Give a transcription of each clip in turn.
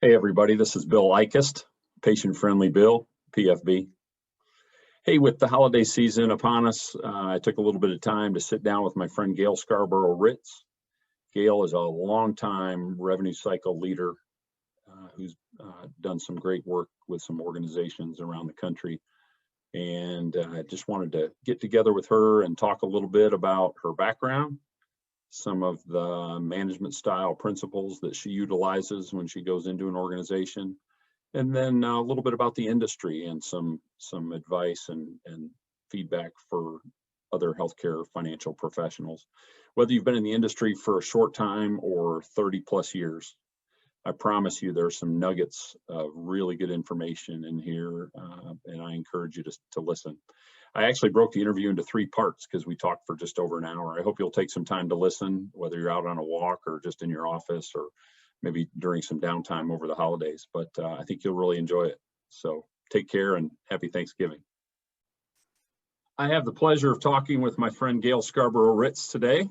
Hey everybody, this is Bill Ikest, Patient Friendly Bill, PFB. Hey, with the holiday season upon us, I took a little bit of time to sit down with my friend Gail Scarboro-Hritz. Gail is a longtime revenue cycle leader who's done some great work with some organizations around the country. And I just wanted to get together with her and talk a little bit about her background, some of the management style principles that she utilizes when she goes into an organization, and then a little bit about the industry and some advice and feedback for other healthcare financial professionals. Whether you've been in the industry for a short time or 30 plus years, I promise you there's some nuggets of really good information in here, and I encourage you to listen. I actually broke the interview into 3 parts because we talked for just over an hour. I hope you'll take some time to listen, whether you're out on a walk or just in your office or maybe during some downtime over the holidays, but I think you'll really enjoy it. So take care and happy Thanksgiving. I have the pleasure of talking with my friend Gail Scarboro-Hritz today.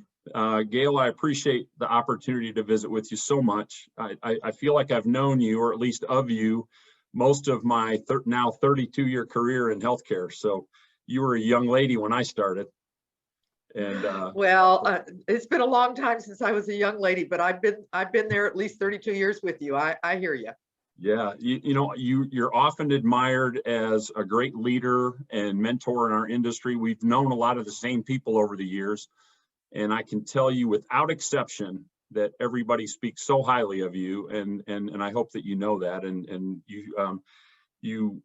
Gail, I appreciate the opportunity to visit with you so much. I feel like I've known you, or at least of you, most of my now 32-year career in healthcare. So you were a young lady when I started. And it's been a long time since I was a young lady, but I've been there at least 32 years with you. I hear you. Yeah, you're often admired as a great leader and mentor in our industry. We've known a lot of the same people over the years, and I can tell you without exception that everybody speaks so highly of you, and I hope that you know that, and you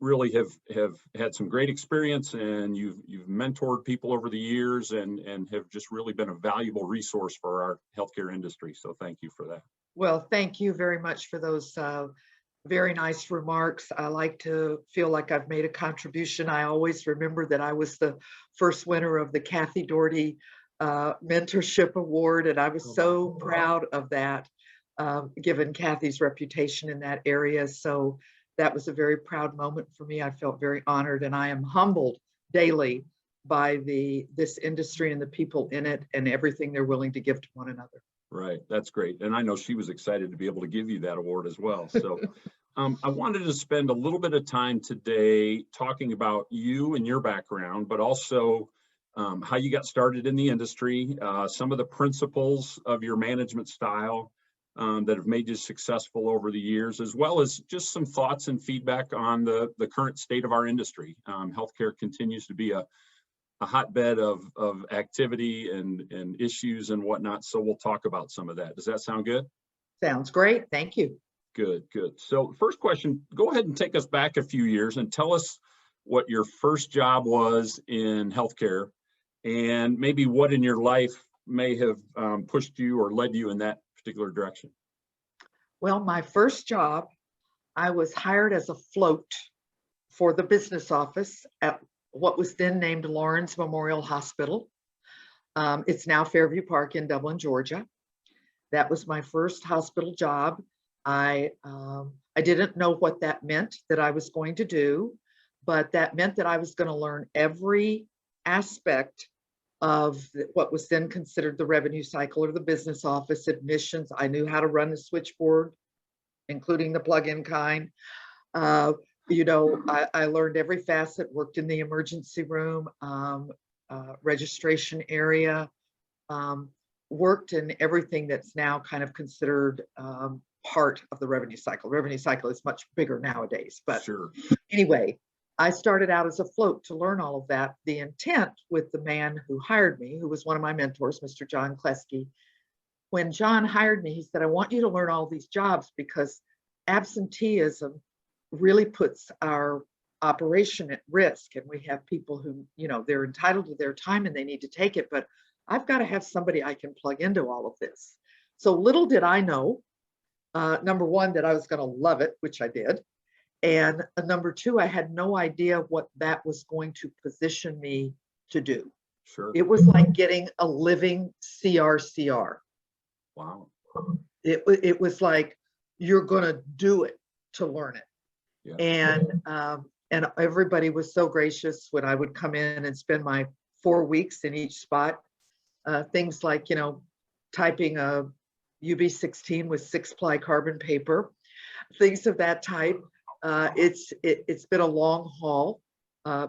really have had some great experience, and you've mentored people over the years and have just really been a valuable resource for our healthcare industry. So thank you for that. Well, thank you very much for those very nice remarks. I like to feel like I've made a contribution. I always remember that I was the first winner of the Kathy Doherty Mentorship Award, and I was so proud of that, given Kathy's reputation in that area. So that was a very proud moment for me. I felt very honored, and I am humbled daily by this industry and the people in it and everything they're willing to give to one another. Right, that's great. And I know she was excited to be able to give you that award as well. So I wanted to spend a little bit of time today talking about you and your background, but also how you got started in the industry, some of the principles of your management style that have made you successful over the years, as well as just some thoughts and feedback on the current state of our industry. Healthcare continues to be a hotbed of activity and issues and whatnot. So we'll talk about some of that. Does that sound good? Sounds great. Thank you. Good. So first question, go ahead and take us back a few years and tell us what your first job was in healthcare, and maybe what in your life may have pushed you or led you in that particular direction. Well, my first job, I was hired as a float for the business office at what was then named Lawrence Memorial Hospital. It's now Fairview Park in Dublin, Georgia. That was my first hospital job. I didn't know what that meant that I was going to do, but that meant that I was going to learn every aspect of what was then considered the revenue cycle or the business office, admissions. I knew how to run the switchboard, including the plug-in kind. I learned every facet, worked in the emergency room, registration area, worked in everything that's now kind of considered part of the revenue cycle. Revenue cycle is much bigger nowadays, but sure. Anyway, I started out as a float to learn all of that. The intent with the man who hired me, who was one of my mentors, Mr. John Klesky, when John hired me, he said, I want you to learn all these jobs because absenteeism really puts our operation at risk. And we have people who, they're entitled to their time and they need to take it, but I've got to have somebody I can plug into all of this. So little did I know, number one, that I was going to love it, which I did. And number two, I had no idea what that was going to position me to do. Sure. It was like getting a living CRCR. Wow. It was like, you're going to do it to learn it. Yeah. And everybody was so gracious when I would come in and spend my 4 weeks in each spot. Things like, typing a UB16 with 6-ply carbon paper, things of that type. It's been a long haul,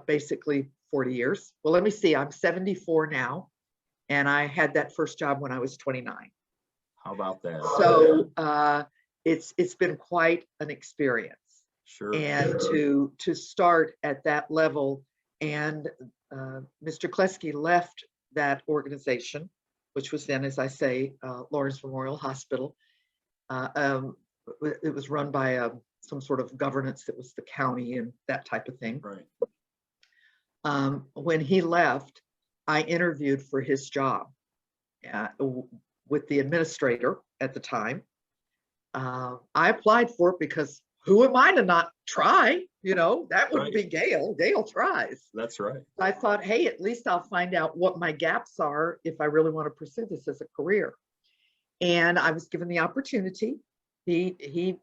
basically 40 years. Well, let me see, I'm 74 now, and I had that first job when I was 29. How about that? So it's been quite an experience. Sure. And to start at that level, and Mr. Kleski left that organization, which was then, as I say, Lawrence Memorial Hospital. It was run by some sort of governance that was the county and that type of thing. Right. When he left, I interviewed for his job with the administrator at the time. I applied for it because who am I to not try? You know, that wouldn't be Gail. Gail tries. That's right. I thought, hey, at least I'll find out what my gaps are if I really want to pursue this as a career. And I was given the opportunity. He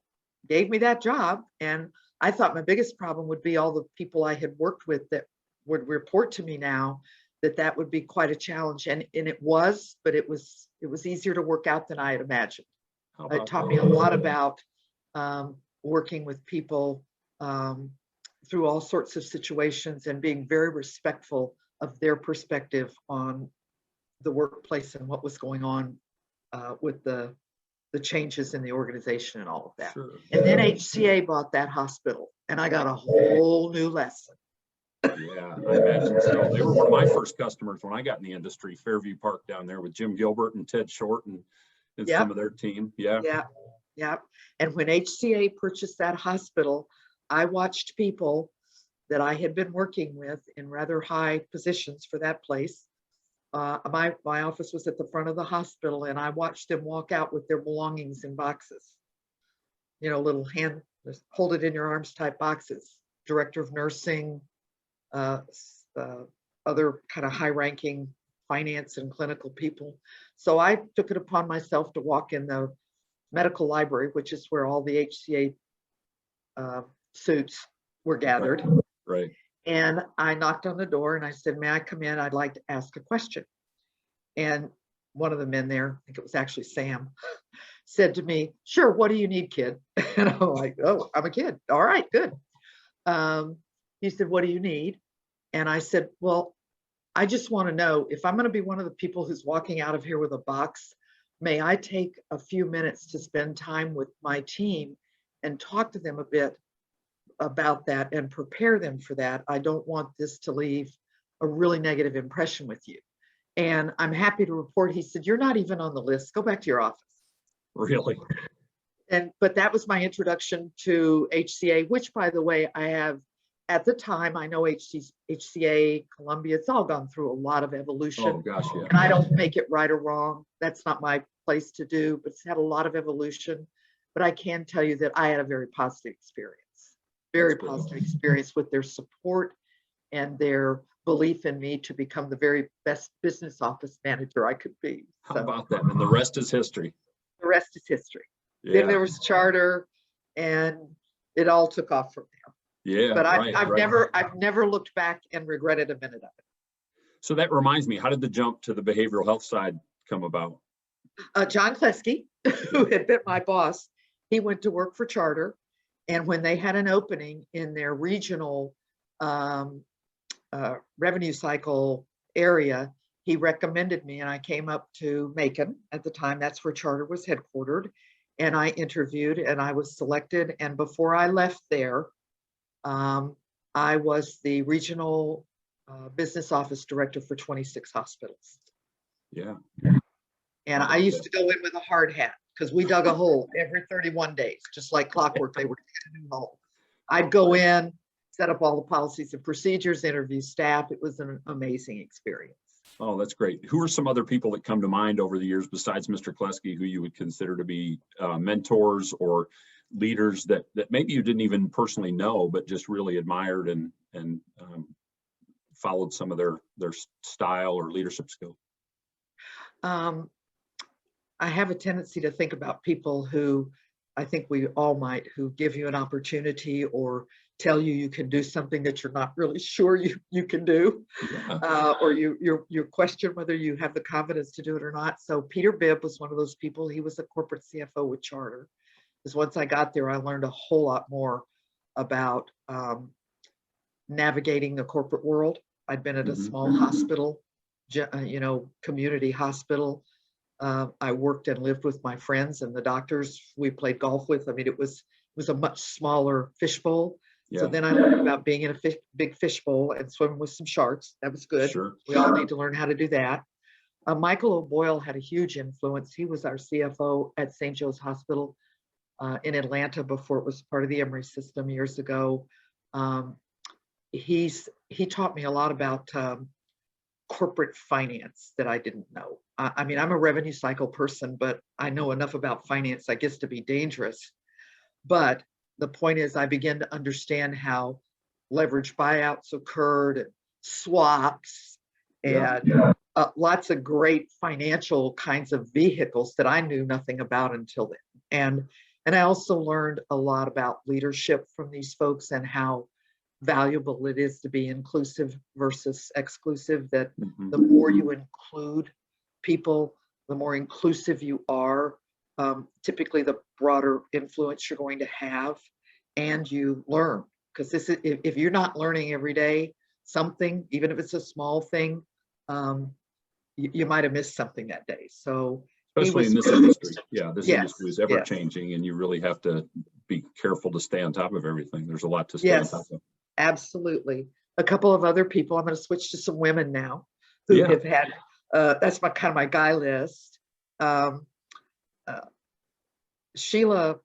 gave me that job, and I thought my biggest problem would be all the people I had worked with that would report to me now, that would be quite a challenge. And it was, but it was easier to work out than I had imagined. It taught me a lot about working with people through all sorts of situations and being very respectful of their perspective on the workplace and what was going on with the changes in the organization and all of that. Sure. And then HCA bought that hospital, and I got a whole new lesson. Yeah, I imagine so. They were one of my first customers when I got in the industry, Fairview Park down there with Jim Gilbert and Ted Short and Yep. some of their team. Yeah. Yeah. And when HCA purchased that hospital, I watched people that I had been working with in rather high positions for that place. My office was at the front of the hospital, and I watched them walk out with their belongings in boxes. You know, little hand, hold it in your arms type boxes. Director of nursing, other kind of high-ranking finance and clinical people. So I took it upon myself to walk in the medical library, which is where all the HCA suits were gathered. Right. And I knocked on the door and I said, may I come in? I'd like to ask a question. And one of the men there, I think it was actually Sam, said to me, sure, what do you need, kid? And I'm like, oh, I'm a kid. All right, good. He said, what do you need? And I said, well, I just want to know if I'm going to be one of the people who's walking out of here with a box, may I take a few minutes to spend time with my team and talk to them a bit about that and prepare them for that. I don't want this to leave a really negative impression with you. And I'm happy to report, he said, you're not even on the list. Go back to your office. Really? But that was my introduction to HCA, which, by the way, I have at the time, I know HCA, Columbia, it's all gone through a lot of evolution. Oh gosh, yeah. And I don't make it right or wrong. That's not my place to do, but it's had a lot of evolution. But I can tell you that I had a very positive experience. Very positive experience with their support and their belief in me to become the very best business office manager I could be. How about that? And the rest is history. The rest is history. Yeah. Then there was charter, and it all took off from there. Yeah. But I've never looked back and regretted a minute of it. So that reminds me, how did the jump to the behavioral health side come about? John Kleski, who had been my boss, he went to work for charter. And when they had an opening in their regional revenue cycle area, he recommended me, and I came up to Macon at the time. That's where charter was headquartered. And I interviewed and I was selected. And before I left there, I was the regional business office director for 26 hospitals. Yeah. And I used to go in with a hard hat because we dug a hole every 31 days, just like clockwork. They were digging a new hole. I'd go in, set up all the policies and procedures, interview staff. It was an amazing experience. Oh, that's great. Who are some other people that come to mind over the years besides Mr. Kleski who you would consider to be mentors or leaders that maybe you didn't even personally know, but just really admired and followed some of their style or leadership skill? I have a tendency to think about people who I think we all might, who give you an opportunity or tell you you can do something that you're not really sure you can do, or you question whether you have the confidence to do it or not. So Peter Bibb was one of those people. He was a corporate CFO with Charter. Because once I got there, I learned a whole lot more about navigating the corporate world. I'd been at a small hospital, community hospital. I worked and lived with my friends and the doctors we played golf with. I mean, it was a much smaller fishbowl. Yeah. So then I learned about being in a big fishbowl and swimming with some sharks. That was good. Sure. We all need to learn how to do that. Michael O'Boyle had a huge influence. He was our CFO at St. Joe's Hospital in Atlanta before it was part of the Emory system years ago. He taught me a lot about corporate finance that I didn't know. I mean, I'm a revenue cycle person, but I know enough about finance, I guess, to be dangerous. But the point is, I began to understand how leverage buyouts occurred, and swaps, and lots of great financial kinds of vehicles that I knew nothing about until then. And I also learned a lot about leadership from these folks and how valuable it is to be inclusive versus exclusive, that the more you include people, the more inclusive you are, typically the broader influence you're going to have, and you learn. Because this is, if you're not learning every day something, even if it's a small thing, you might have missed something that day. So especially in this industry. Yeah, this industry is ever changing, and you really have to be careful to stay on top of everything. There's a lot to stay on top of. Absolutely. A couple of other people, I'm going to switch to some women now who have had, that's my kind of my guy list. Sheila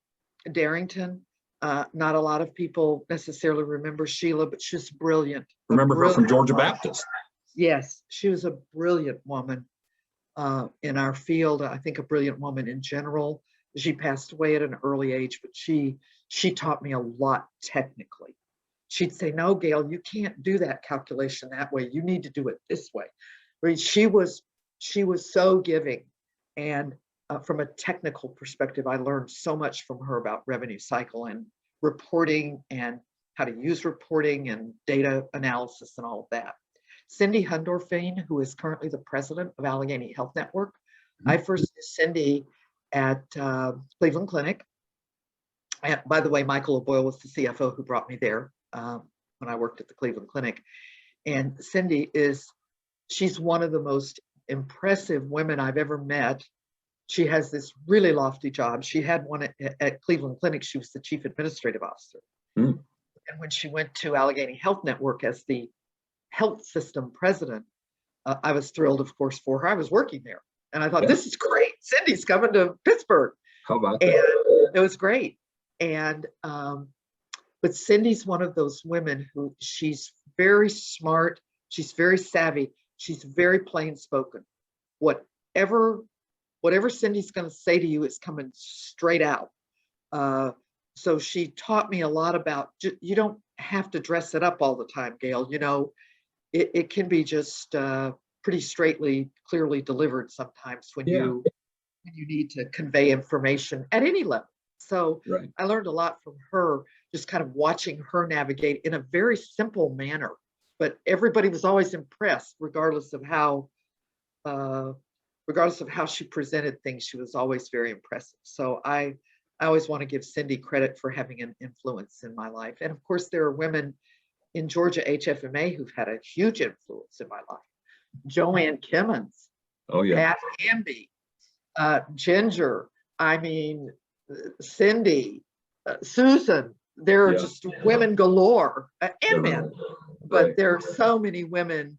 Darrington, not a lot of people necessarily remember Sheila, but she's brilliant. Remember her from Georgia Baptist? Yes, she was a brilliant woman in our field. I think a brilliant woman in general. She passed away at an early age, but she taught me a lot technically. She'd say, no, Gail, you can't do that calculation that way. You need to do it this way. Right? She was so giving. And from a technical perspective, I learned so much from her about revenue cycle and reporting and how to use reporting and data analysis and all of that. Cindy Hundorfine, who is currently the president of Allegheny Health Network. I first knew Cindy at Cleveland Clinic. And by the way, Michael O'Boyle was the CFO who brought me there when I worked at the Cleveland Clinic. And Cindy she's one of the most impressive women I've ever met. She has this really lofty job. She had one at Cleveland Clinic. She was the chief administrative officer. And when she went to Allegheny Health Network as the health system president, I was thrilled, of course, for her. I was working there. And I thought, this is great. Cindy's coming to Pittsburgh. How about that? And it was great. And but Cindy's one of those women who, she's very smart, she's very savvy, she's very plain spoken. Whatever Cindy's going to say to you is coming straight out. So she taught me a lot about, you don't have to dress it up all the time, Gail. You know, it can be just pretty straightly, clearly delivered sometimes when you need to convey information at any level. So I learned a lot from her, just kind of watching her navigate in a very simple manner, but everybody was always impressed, regardless of how she presented things. She was always very impressive. So I always want to give Cindy credit for having an influence in my life. And of course, there are women in Georgia HFMA who've had a huge influence in my life. Joanne Kimmons, Pat Hamby, Ginger, I mean, Cindy, Susan. There are just women galore, and men, but there are so many women,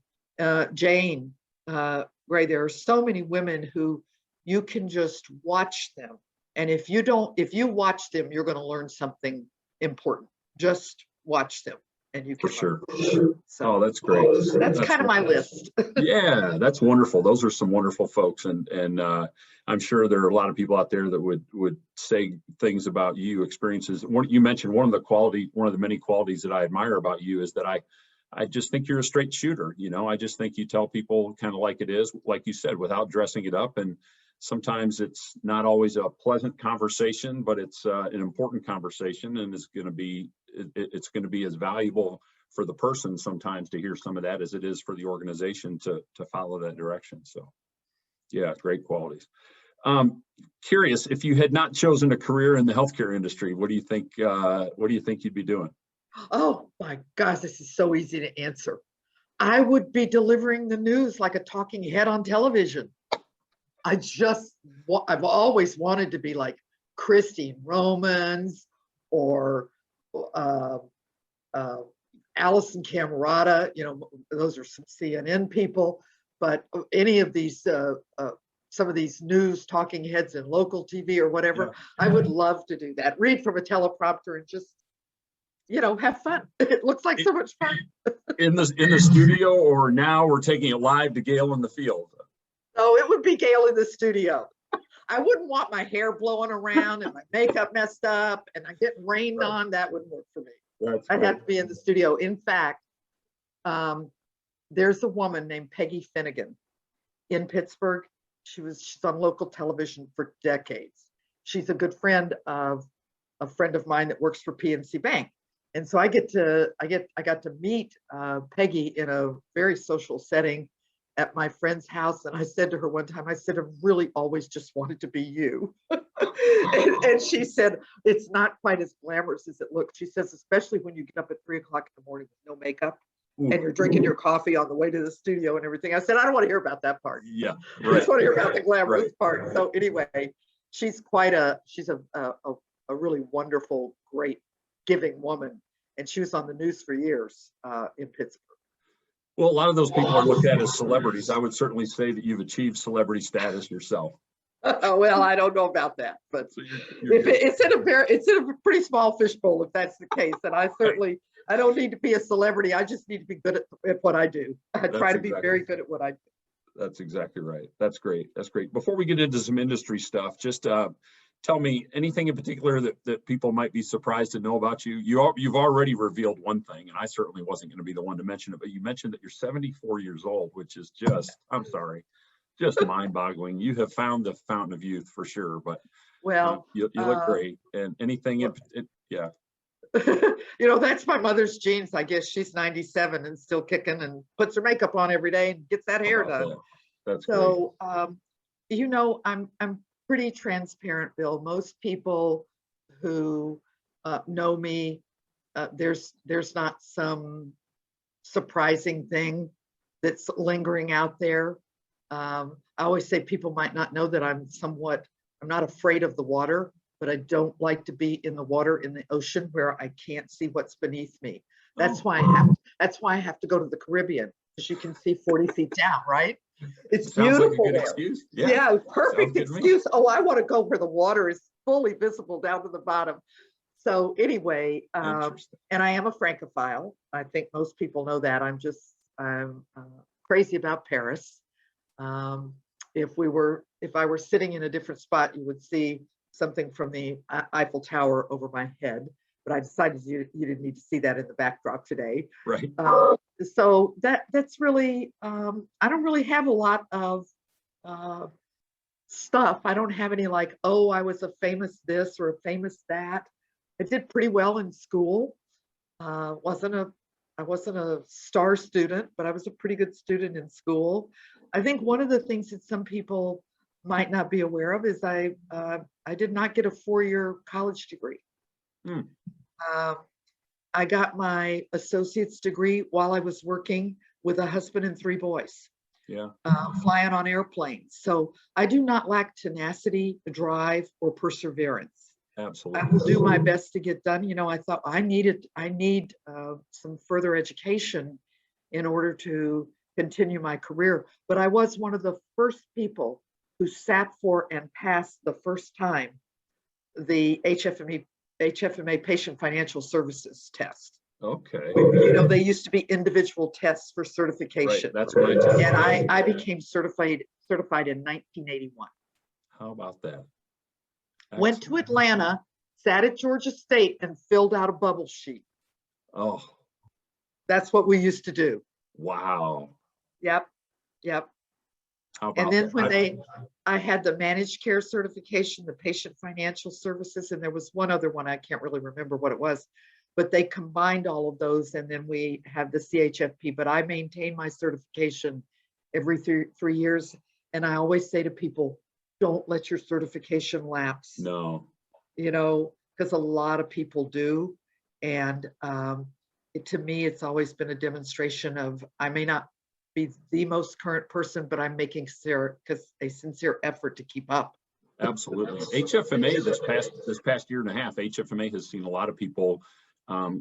Jane, Ray, there are so many women who you can just watch them. And if you watch them, you're going to learn something important. Just watch them and you can learn. So, that's great. That's kind of my list. Yeah, that's wonderful. Those are some wonderful folks. And I'm sure there are a lot of people out there that would say things about you, experiences. You mentioned one of the many qualities that I admire about you is that I just think you're a straight shooter. You know, I just think you tell people kind of like it is, like you said, without dressing it up. And sometimes it's not always a pleasant conversation, but it's an important conversation, and it's going to be it's going to be as valuable for the person sometimes to hear some of that as it is for the organization to follow that direction. So yeah, great qualities. Curious, if you had not chosen a career in the healthcare industry, what do you think you'd be doing? Oh my gosh, this is so easy to answer. I would be delivering the news like a talking head on television. I've always wanted to be like Christine Romans or Allison Camerata. Those are some CNN people, but any of these, some of these news talking heads in local TV or whatever, I would love to do that. Read from a teleprompter and just, have fun. It looks like so much fun. In the studio, or now we're taking it live to Gail in the field? Oh, it would be Gail in the studio. I wouldn't want my hair blowing around and my makeup messed up and I getting rained on. That wouldn't work for me. I'd have to be in the studio. In fact, there's a woman named Peggy Finnegan in Pittsburgh. She's on local television for decades. She's a good friend of a friend of mine that works for PNC Bank. And so I got to meet Peggy in a very social setting at my friend's house. And I said to her one time, I said, I've really always just wanted to be you. and she said, it's not quite as glamorous as it looks. She says, especially when you get up at 3 o'clock in the morning with no makeup and you're drinking your coffee on the way to the studio and everything. I said, I don't want to hear about that part. Yeah, right. I just want to hear about the glamorous part. So anyway, she's a really wonderful, great, giving woman. And she was on the news for years in Pittsburgh. Well, a lot of those people are looked at as celebrities. I would certainly say that you've achieved celebrity status yourself. Well, I don't know about that, but so it's in a pretty small fishbowl if that's the case. And I don't need to be a celebrity. I just need to be good at what I do. I try to be very good at what I do. That's exactly right. That's great. That's great. Before we get into some industry stuff, just tell me anything in particular that people might be surprised to know about you. You've already revealed one thing, and I certainly wasn't going to be the one to mention it, but you mentioned that you're 74 years old, which is just, I'm sorry, just mind-boggling. You have found the fountain of youth for sure, but well, you look great. And anything, yeah. That's my mother's genes. I guess she's 97 and still kicking and puts her makeup on every day and gets that hair done. That's so, great. I'm pretty transparent, Bill. Most people who know me, there's not some surprising thing that's lingering out there. I always say people might not know that I'm not afraid of the water, but I don't like to be in the water in the ocean where I can't see what's beneath me. That's why I have to go to the Caribbean, because you can see 40 feet down, right? It's beautiful like a good excuse. Yeah, perfect excuse. Oh, I want to go where the water is fully visible down to the bottom. So anyway, and I am a Francophile. I think most people know that. I'm crazy about Paris. If I were sitting in a different spot, you would see something from the Eiffel Tower over my head. But I decided you didn't need to see that in the backdrop today. Right. So that's really, I don't really have a lot of stuff. I don't have any like, oh, I was a famous this or a famous that. I did pretty well in school. I wasn't a star student, but I was a pretty good student in school. I think one of the things that some people might not be aware of is I did not get a 4-year college degree. I got my associate's degree while I was working with a husband and 3 boys. Yeah. Flying on airplanes. So I do not lack tenacity, drive, or perseverance. Absolutely. I will do my best to get done. I thought I need some further education in order to continue my career. But I was one of the first people who sat for and passed the first time the HFMA Patient Financial Services test. Okay. They used to be individual tests for certification. Right, that's right. And I became certified in 1981. How about that? Excellent. Went to Atlanta, sat at Georgia State, and filled out a bubble sheet. Oh. That's what we used to do. Wow. Yep. And then when I had the managed care certification, the patient financial services, and there was one other one, I can't really remember what it was. but they combined all of those, and then we have the CHFP. But I maintain my certification every 3 years, and I always say to people, don't let your certification lapse. No. You know, because a lot of people do, and to me, it's always been a demonstration of, I may not be the most current person, but I'm making a sincere effort to keep up. Absolutely. HFMA this past year and a half, HFMA has seen a lot of people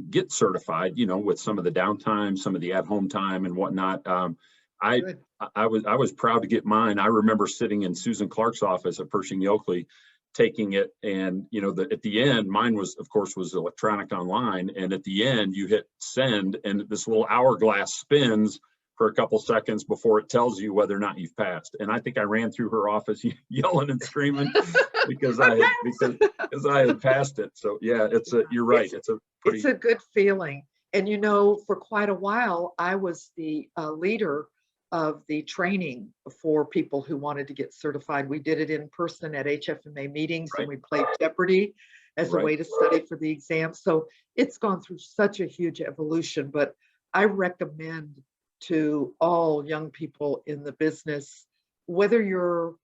get certified, you know, with some of the downtime, some of the at-home time and whatnot. I was proud to get mine. I remember sitting in Susan Clark's office at Pershing Yoakley, taking it, and you know, at the end, mine was, of course, was electronic online, and at the end, you hit send, and this little hourglass spins for a couple seconds before it tells you whether or not you've passed. And I think I ran through her office yelling and screaming because I had passed it. So yeah, you're right. It's a good feeling. And you know, for quite a while, I was the leader of the training for people who wanted to get certified. We did it in person at HFMA meetings, right. And we played Jeopardy as a way to study for the exam. So it's gone through such a huge evolution, but I recommend to all young people in the business, whether you're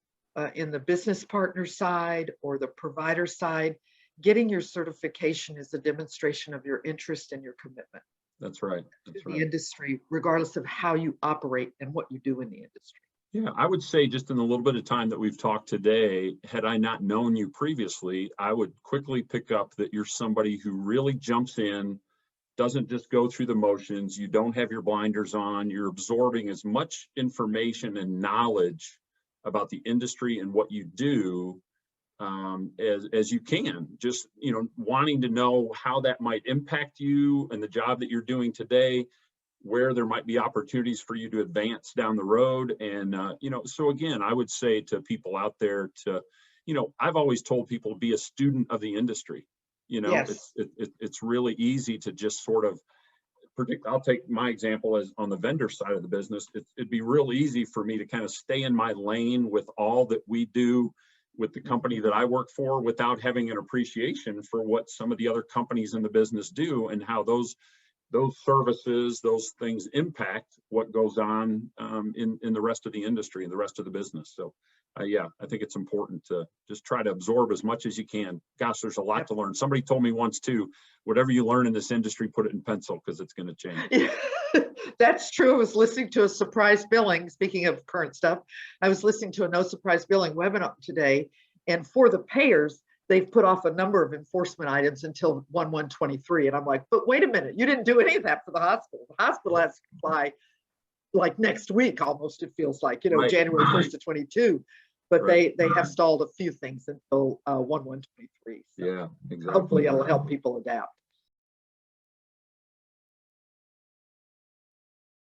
in the business partner side or the provider side, getting your certification is a demonstration of your interest and your commitment. That's right. To the industry, regardless of how you operate and what you do in the industry. Yeah, I would say just in the little bit of time that we've talked today, had I not known you previously, I would quickly pick up that you're somebody who really jumps in, doesn't just go through the motions. You don't have your blinders on. You're absorbing as much information and knowledge about the industry and what you do as you can. Just, you know, wanting to know how that might impact you and the job that you're doing today, where there might be opportunities for you to advance down the road. And, you know, so again, I would say to people out there to, you know, I've always told people to be a student of the industry. You know, yes. It's really easy to just sort of predict. I'll take my example as on the vendor side of the business. It'd be real easy for me to kind of stay in my lane with all that we do with the company that I work for without having an appreciation for what some of the other companies in the business do and how those services, those things impact what goes on in the rest of the industry and the rest of the business. So yeah, I think it's important to just try to absorb as much as you can. Gosh, there's a lot to learn. Somebody told me once too, whatever you learn in this industry, put it in pencil because it's going to change. Yeah, that's true. I was listening to a surprise billing, speaking of current stuff, I was listening to a no surprise billing webinar today, and for the payers, they've put off a number of enforcement items until 1/1/23. And I'm like, but wait a minute, you didn't do any of that for the hospital. The hospital has to comply like next week, almost, it feels like, you know, right. January 1st of 22. But right. they have stalled a few things until 1/1/23. So yeah, exactly. Hopefully it'll help people adapt.